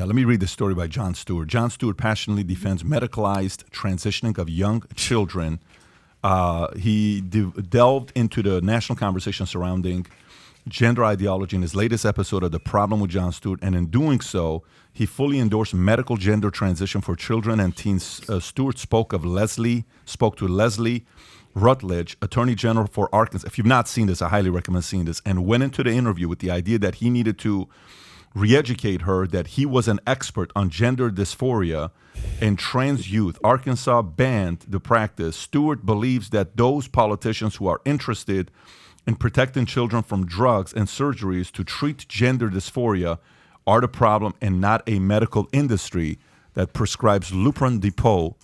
Let me read the story by Jon Stweart. Jon Stweart passionately defends medicalized transitioning of young children. He delved into the national conversation surrounding gender ideology in his latest episode of The Problem with Jon Stweart, and in doing so, he fully endorsed medical gender transition for children and teens. Stewart spoke to Leslie Rutledge, Attorney General for Arkansas. If you've not seen this, I highly recommend seeing this, and went into the interview with the idea that he needed to re-educate her that he was an expert on gender dysphoria and trans youth. Arkansas banned the practice. Stewart believes that those politicians who are interested in protecting children from drugs and surgeries to treat gender dysphoria are the problem and not a medical industry that prescribes Lupron Depot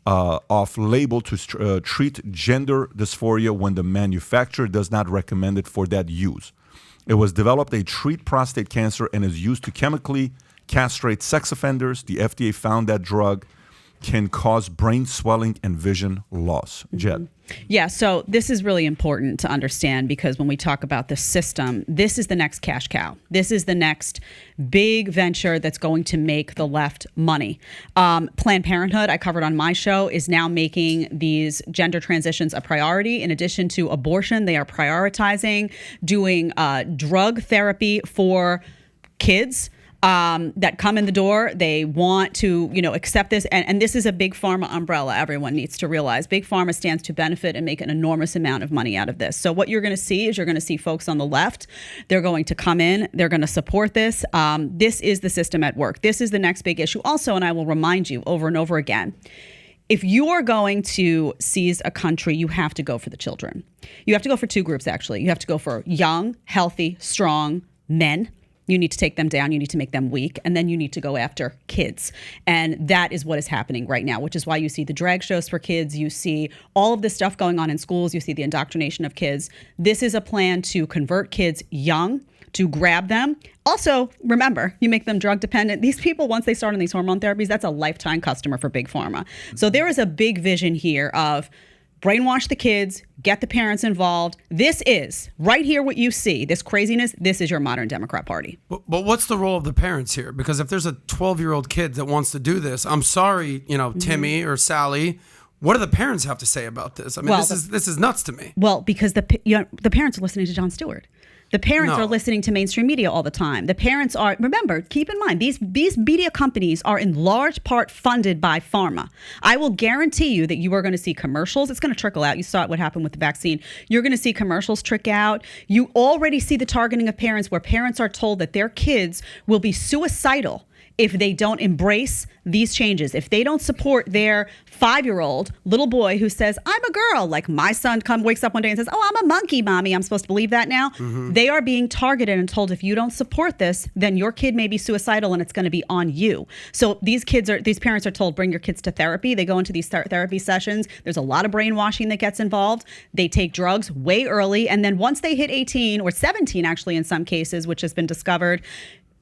off-label to treat gender dysphoria when the manufacturer does not recommend it for that use. It was developed to treat prostate cancer and is used to chemically castrate sex offenders. The FDA found that drug can cause brain swelling and vision loss. Jed. Yeah, so this is really important to understand because when we talk about the system, this is the next cash cow. This is the next big venture that's going to make the left money. Planned Parenthood, I covered on my show, is now making these gender transitions a priority. In addition to abortion, they are prioritizing doing drug therapy for kids that come in the door. They want to, accept this. And this is a big pharma umbrella. Everyone needs to realize big pharma stands to benefit and make an enormous amount of money out of this. So what you're going to see is you're going to see folks on the left. They're going to come in. They're going to support this. This is the system at work. This is the next big issue. Also, and I will remind you over and over again, if you are going to seize a country, you have to go for the children. You have to go for two groups, actually. You have to go for young, healthy, strong men. You need to take them down. You need to make them weak. And then you need to go after kids. And that is what is happening right now, which is why you see the drag shows for kids. You see all of this stuff going on in schools. You see the indoctrination of kids. This is a plan to convert kids young, to grab them. Also, remember, you make them drug dependent. These people, once they start on these hormone therapies, that's a lifetime customer for Big Pharma. So there is a big vision here of brainwash the kids, get the parents involved. This is, right here what you see, this craziness, this is your modern Democrat Party. But what's the role of the parents here? Because if there's a 12-year-old kid that wants to do this, I'm sorry, Timmy or Sally, what do the parents have to say about this? I mean, this is nuts to me. Well, because the parents are listening to Jon Stewart. The parents are listening to mainstream media all the time. The parents are, remember, keep in mind, these media companies are in large part funded by pharma. I will guarantee you that you are going to see commercials. It's going to trickle out. You saw what happened with the vaccine. You're going to see commercials trick out. You already see the targeting of parents where parents are told that their kids will be suicidal if they don't embrace these changes, if they don't support their 5-year-old little boy who says, I'm a girl, like my son wakes up one day and says, oh, I'm a monkey, mommy, I'm supposed to believe that now. Mm-hmm. They are being targeted and told if you don't support this, then your kid may be suicidal and it's going to be on you. So these parents are told, bring your kids to therapy. They go into these therapy sessions. There's a lot of brainwashing that gets involved. They take drugs way early. And then once they hit 18 or 17, actually, in some cases, which has been discovered,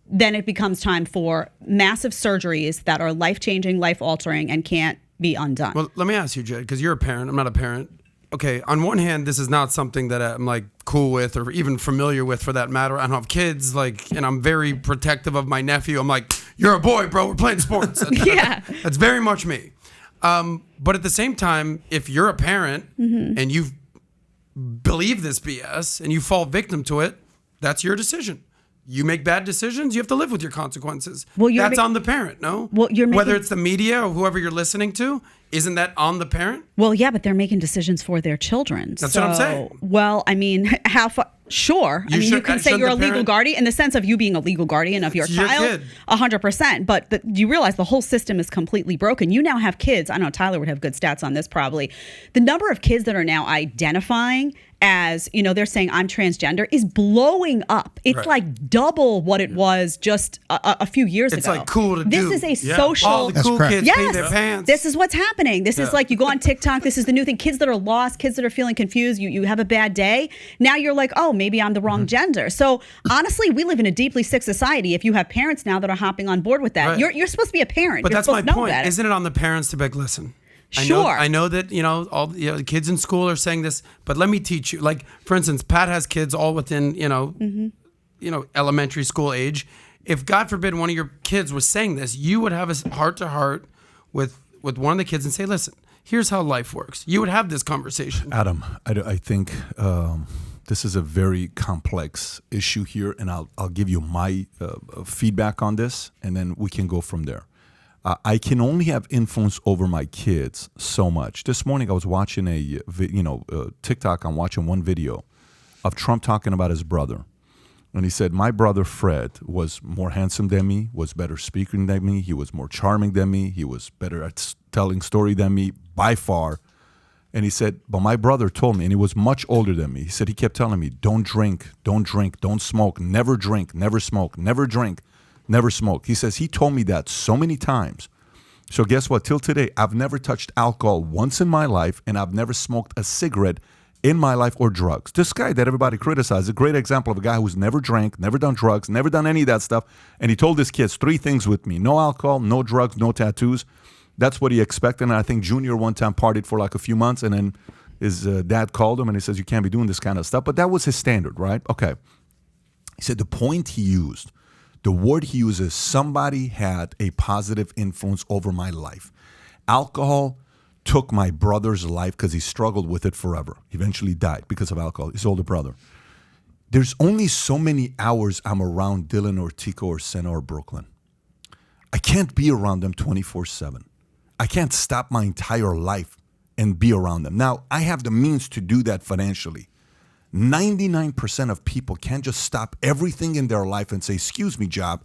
then it becomes time for massive surgeries that are life-changing, life-altering, and can't be undone. Well, let me ask you, Jed, because you're a parent. I'm not a parent. Okay, on one hand, this is not something that I'm like cool with or even familiar with for that matter. I don't have kids, and I'm very protective of my nephew. I'm like, you're a boy, bro. We're playing sports. Yeah. That's very much me. But at the same time, if you're a parent and you believe this BS and you fall victim to it, that's your decision. You make bad decisions, you have to live with your consequences. Well, that's on the parent, no? Well, whether it's the media or whoever you're listening to, isn't that on the parent? Well, yeah, but they're making decisions for their children. That's what I'm saying. Well, I mean, how far? Sure. You can say you're a legal guardian in the sense of you being a legal guardian of your child. 100%. But you realize the whole system is completely broken. You now have kids. I know Tyler would have good stats on this probably. The number of kids that are now identifying as, they're saying I'm transgender is blowing up. It's like double what it was just a few years ago. It's like cool to do. This is a social. All the cool kids pee their pants. This is what's happening. This is like you go on TikTok. This is the new thing. Kids that are lost, kids that are feeling confused. You have a bad day. Now you're like, oh, maybe I'm the wrong gender. So honestly, we live in a deeply sick society. If you have parents now that are hopping on board with that, right. You're supposed to be a parent. But you're that's my point. Better. Isn't it on the parents to be like, listen? Sure. I know that, all the kids in school are saying this, but let me teach you. Like, for instance, Pat has kids all within, elementary school age. if God forbid one of your kids was saying this, you would have a heart-to-heart with one of the kids and say, listen, here's how life works. You would have this conversation. Adam, I think this is a very complex issue here, and I'll give you my feedback on this, and then we can go from there. I can only have influence over my kids so much. This morning I was watching TikTok. I'm watching one video of Trump talking about his brother. And he said, my brother Fred was more handsome than me, was better speaking than me, he was more charming than me, he was better at telling story than me by far. And he said, but my brother told me, and he was much older than me, he said he kept telling me, don't drink, don't smoke, never drink, never smoke, never drink, never smoke. He says he told me that so many times. So guess what? Till today, I've never touched alcohol once in my life, and I've never smoked a cigarette in my life or drugs. This guy that everybody criticizes, a great example of a guy who's never drank, never done drugs, never done any of that stuff. And he told his kids 3 things with me: no alcohol, no drugs, no tattoos. That's what he expected. And I think Junior one time partied for like a few months, and then his dad called him and he says, you can't be doing this kind of stuff. But that was his standard, right? Okay. He said the point he used, the word he uses, somebody had a positive influence over my life. Alcohol took my brother's life because he struggled with it forever. He eventually died because of alcohol, his older brother. There's only so many hours I'm around Dylan or Tico or Senna or Brooklyn. I can't be around them 24/7. I can't stop my entire life and be around them. Now, I have the means to do that financially. 99% of people can't just stop everything in their life and say, excuse me, job,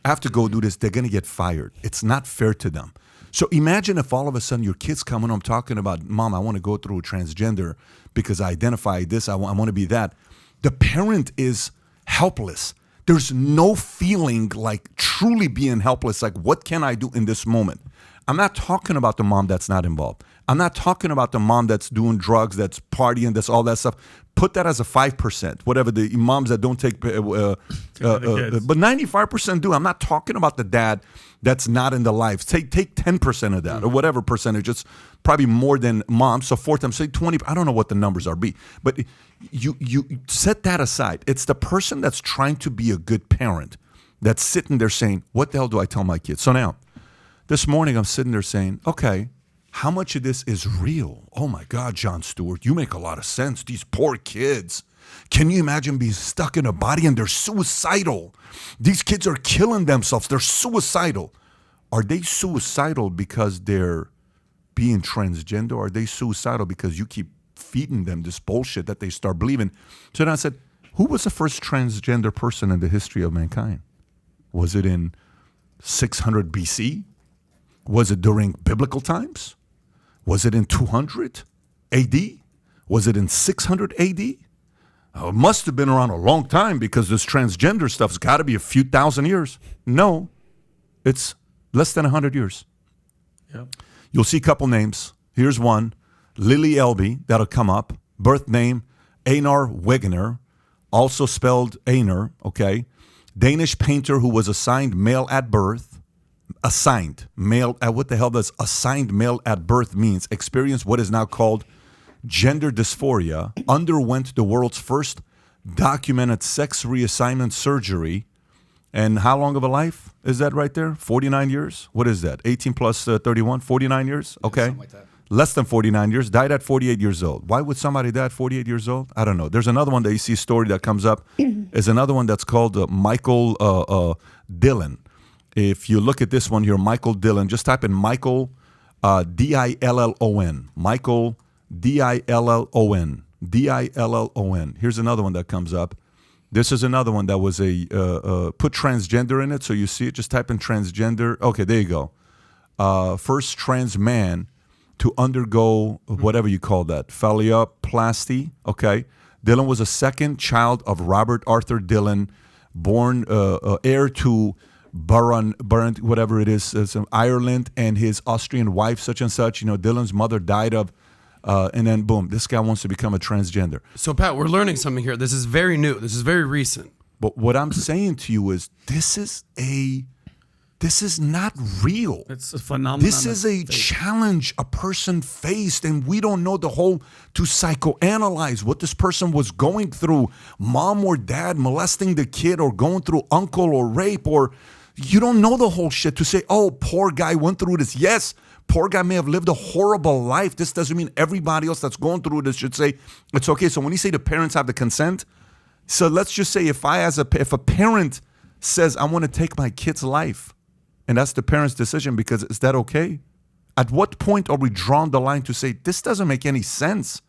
I have to go do this. They're going to get fired. It's not fair to them. So imagine if all of a sudden your kids come in, I'm talking about, Mom, I want to go through transgender because I identify this, I want to be that. The parent is helpless. There's no feeling like truly being helpless, like what can I do in this moment? I'm not talking about the mom that's not involved. I'm not talking about the mom that's doing drugs, that's partying, that's all that stuff. Put that as a 5%, whatever, the moms that don't take, but 95% do. I'm not talking about the dad that's not in the lives. Take 10% of that or whatever percentage. It's probably more than moms. So for them, say 20. I don't know what the numbers are, but you set that aside. It's the person that's trying to be a good parent that's sitting there saying, what the hell do I tell my kids? So now, this morning I'm sitting there saying, okay, how much of this is real? Oh my God, Jon Stewart, you make a lot of sense. These poor kids. Can you imagine being stuck in a body and they're suicidal? These kids are killing themselves. They're suicidal. Are they suicidal because they're being transgender? Or are they suicidal because you keep feeding them this bullshit that they start believing? So then I said, who was the first transgender person in the history of mankind? Was it in 600 BC? Was it during biblical times? Was it in 200 AD? Was it in 600 AD? It must have been around a long time because this transgender stuff's got to be a few thousand years. No, it's less than 100 years. Yep. You'll see a couple names. Here's one, Lily Elby, that'll come up. Birth name, Einar Wegener, also spelled Einar, okay? Danish painter who was assigned male at birth. Assigned male, what the hell does assigned male at birth means? Experienced what is now called gender dysphoria, underwent the world's first documented sex reassignment surgery. And how long of a life is that right there? 49 years? What is that? 18 plus 31? 49 years? Okay. Something like that. Less than 49 years. Died at 48 years old. Why would somebody die at 48 years old? I don't know. There's another one that you see a story that comes up. Is another one that's called Michael Dillon. If you look at this one here, Michael Dillon, just type in Michael, Dillon. Michael, Dillon. Dillon. Here's another one that comes up. This is another one that was put transgender in it, so you see it. Just type in transgender. Okay, there you go. First trans man to undergo whatever you call that, phalloplasty. Okay. Dillon was a second child of Robert Arthur Dillon, born heir to Baron, whatever it is Ireland, and his Austrian wife, such and such. You know, Dylan's mother died of, and then boom, this guy wants to become a transgender. So Pat, we're learning something here. This is very new. This is very recent. But what I'm saying to you is, this is this is not real. It's a phenomenon. This is a challenge a person faced, and we don't know to psychoanalyze what this person was going through, mom or dad molesting the kid, or going through uncle or rape, or you don't know the whole shit to say, oh, poor guy went through this. Yes, poor guy may have lived a horrible life. This doesn't mean everybody else that's going through this should say it's okay. So when you say the parents have the consent, so let's just say if a parent says, I want to take my kid's life, and that's the parent's decision, because is that okay? At what point are we drawing the line to say, this doesn't make any sense?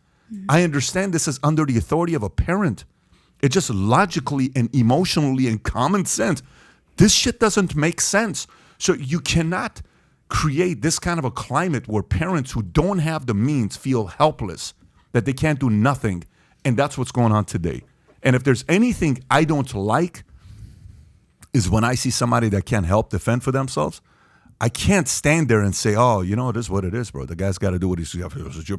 I understand this is under the authority of a parent. It just logically and emotionally and common sense, this shit doesn't make sense. So you cannot create this kind of a climate where parents who don't have the means feel helpless, that they can't do nothing. And that's what's going on today. And if there's anything I don't like, is when I see somebody that can't help defend for themselves. I can't stand there and say, oh, you know, it is what it is, bro. The guy's got to do what he's got to do.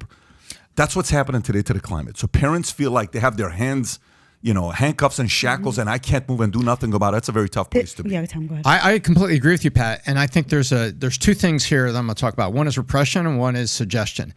That's what's happening today to the climate. So parents feel like they have their hands, handcuffs and shackles, and I can't move and do nothing about it. That's a very tough place to be. Yeah, Tom, go ahead. I completely agree with you, Pat. And I think there's two things here that I'm going to talk about. One is repression and one is suggestion.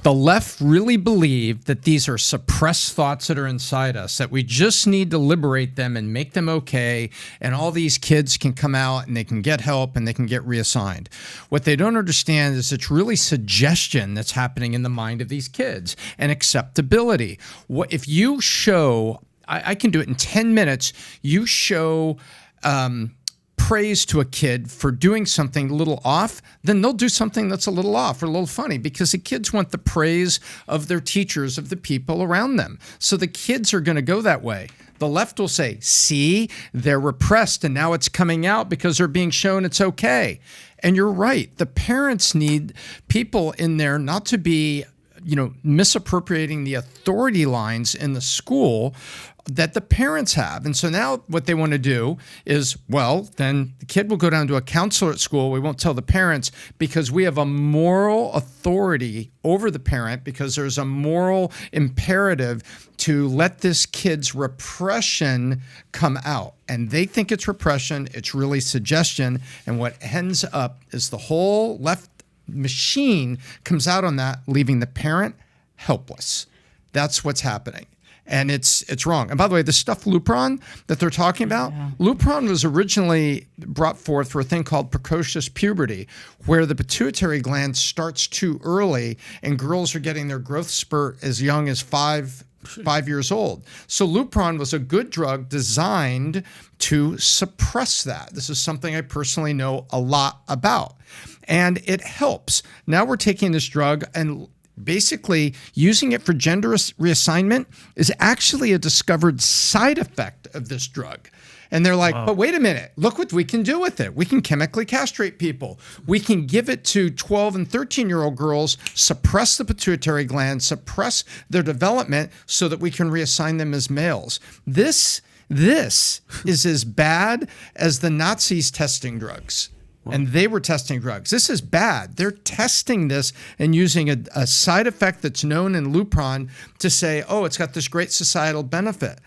The left really believe that these are suppressed thoughts that are inside us, that we just need to liberate them and make them okay, and all these kids can come out and they can get help and they can get reassigned. What they don't understand is it's really suggestion that's happening in the mind of these kids, and acceptability. If you show, I can do it in 10 minutes, you show praise to a kid for doing something a little off, then they'll do something that's a little off or a little funny, because the kids want the praise of their teachers, of the people around them. So the kids are going to go that way. The left will say, see, they're repressed and now it's coming out because they're being shown it's okay. And you're right. The parents need people in there not to be misappropriating the authority lines in the school that the parents have. And so now what they want to do is, well, then the kid will go down to a counselor at school. We won't tell the parents because we have a moral authority over the parent, because there's a moral imperative to let this kid's repression come out. And they think it's repression. It's really suggestion. And what ends up is the whole left machine comes out on that, leaving the parent helpless. That's what's happening. And it's wrong. And by the way, the stuff Lupron that they're talking about, Lupron was originally brought forth for a thing called precocious puberty, where the pituitary gland starts too early and girls are getting their growth spurt as young as 5 years old. So Lupron was a good drug designed to suppress that. This is something I personally know a lot about. And it helps. Now we're taking this drug and basically using it for gender reassignment is actually a discovered side effect of this drug. And they're like, but wait a minute, look what we can do with it. We can chemically castrate people. We can give it to 12 and 13-year-old girls, suppress the pituitary gland, suppress their development so that we can reassign them as males. This is as bad as the Nazis testing drugs. And they were testing drugs. This is bad. They're testing this and using a side effect that's known in Lupron to say, oh, it's got this great societal benefit.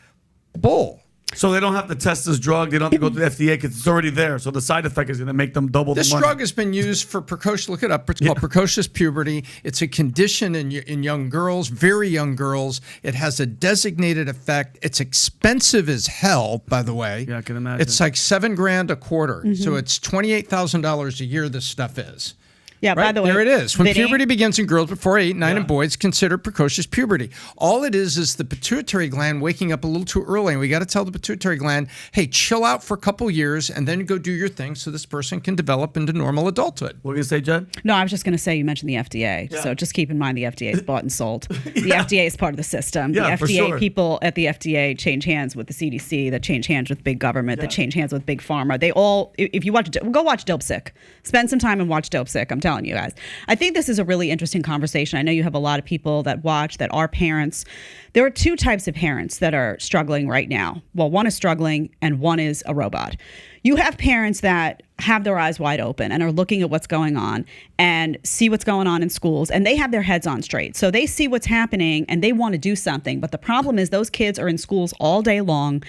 Bull. So they don't have to test this drug. They don't have to go to the FDA because it's already there. So the side effect is going to make them double the money. This drug has been used for precocious. Look it up. It's called precocious puberty. It's a condition in young girls, very young girls. It has a designated effect. It's expensive as hell, by the way. Yeah, I can imagine. It's like $7,000 a quarter. Mm-hmm. So it's $28,000 a year. This stuff is. Yeah, right? By the way, there it is. When Vinny, puberty begins in girls before 8, 9, and boys, considered precocious puberty. All it is the pituitary gland waking up a little too early, and we got to tell the pituitary gland, hey, chill out for a couple years and then go do your thing so this person can develop into normal adulthood. What were you going to say, Jed? No, I was just going to say, you mentioned the FDA. Yeah. So just keep in mind the FDA is bought and sold. The FDA is part of the system. Yeah, the for FDA, sure. people at the FDA change hands with the CDC, that change hands with big government, that change hands with big pharma. They all, if you watch, go watch Dope Sick. Spend some time and watch Dope Sick. I'm telling you guys. I think this is a really interesting conversation. I know you have a lot of people that watch that are parents. There are two types of parents that are struggling right now. Well, one is struggling and one is a robot. You have parents that have their eyes wide open and are looking at what's going on and see what's going on in schools, and they have their heads on straight. So they see what's happening and they want to do something. But the problem is those kids are in schools all day long,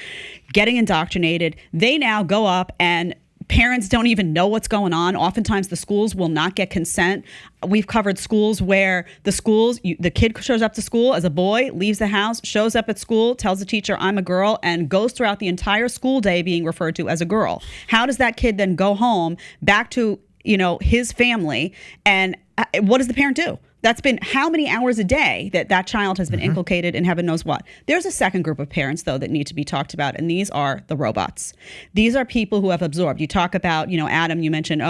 getting indoctrinated. They now go up and Parents don't even know what's going on. Oftentimes the schools will not get consent. We've covered schools where the kid shows up to school as a boy, leaves the house, shows up at school, tells the teacher, I'm a girl, and goes throughout the entire school day being referred to as a girl. How does that kid then go home back to, his family, and what does the parent do? That's been how many hours a day that child has been inculcated in heaven knows what. There's a second group of parents, though, that need to be talked about, and these are the robots. These are people who have absorbed. You talk about, Adam, you mentioned,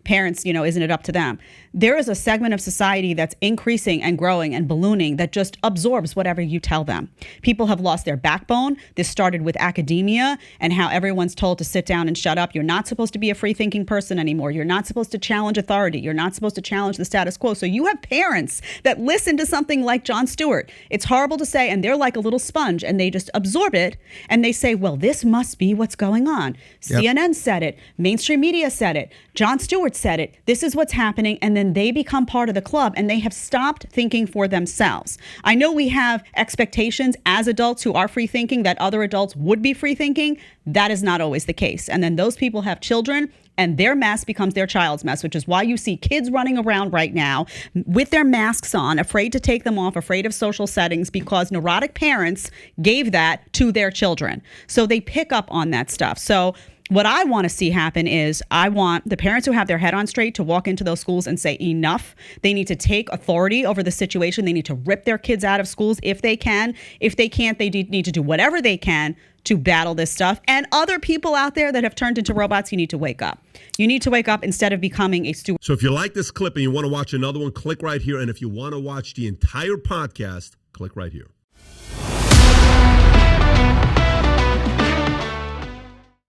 parents, isn't it up to them? There is a segment of society that's increasing and growing and ballooning that just absorbs whatever you tell them. People have lost their backbone. This started with academia and how everyone's told to sit down and shut up. You're not supposed to be a free-thinking person anymore. You're not supposed to challenge authority. You're not supposed to challenge the status quo. So you have parents that listen to something like Jon Stewart. It's horrible to say, and they're like a little sponge, and they just absorb it, and they say, well, this must be what's going on. Yep. CNN said it. Mainstream media said it. Jon Stewart said it. This is what's happening. And then they become part of the club, and they have stopped thinking for themselves. I know we have expectations as adults who are free thinking that other adults would be free thinking. That is not always the case. And then those people have children, and their mess becomes their child's mess, which is why you see kids running around right now with their masks on, afraid to take them off, afraid of social settings, because neurotic parents gave that to their children. So they pick up on that stuff. So what I want to see happen is I want the parents who have their head on straight to walk into those schools and say enough. They need to take authority over the situation. They need to rip their kids out of schools if they can. If they can't, they need to do whatever they can to battle this stuff. And other people out there that have turned into robots, you need to wake up. You need to wake up instead of becoming a steward. So if you like this clip and you want to watch another one, click right here. And if you want to watch the entire podcast, click right here.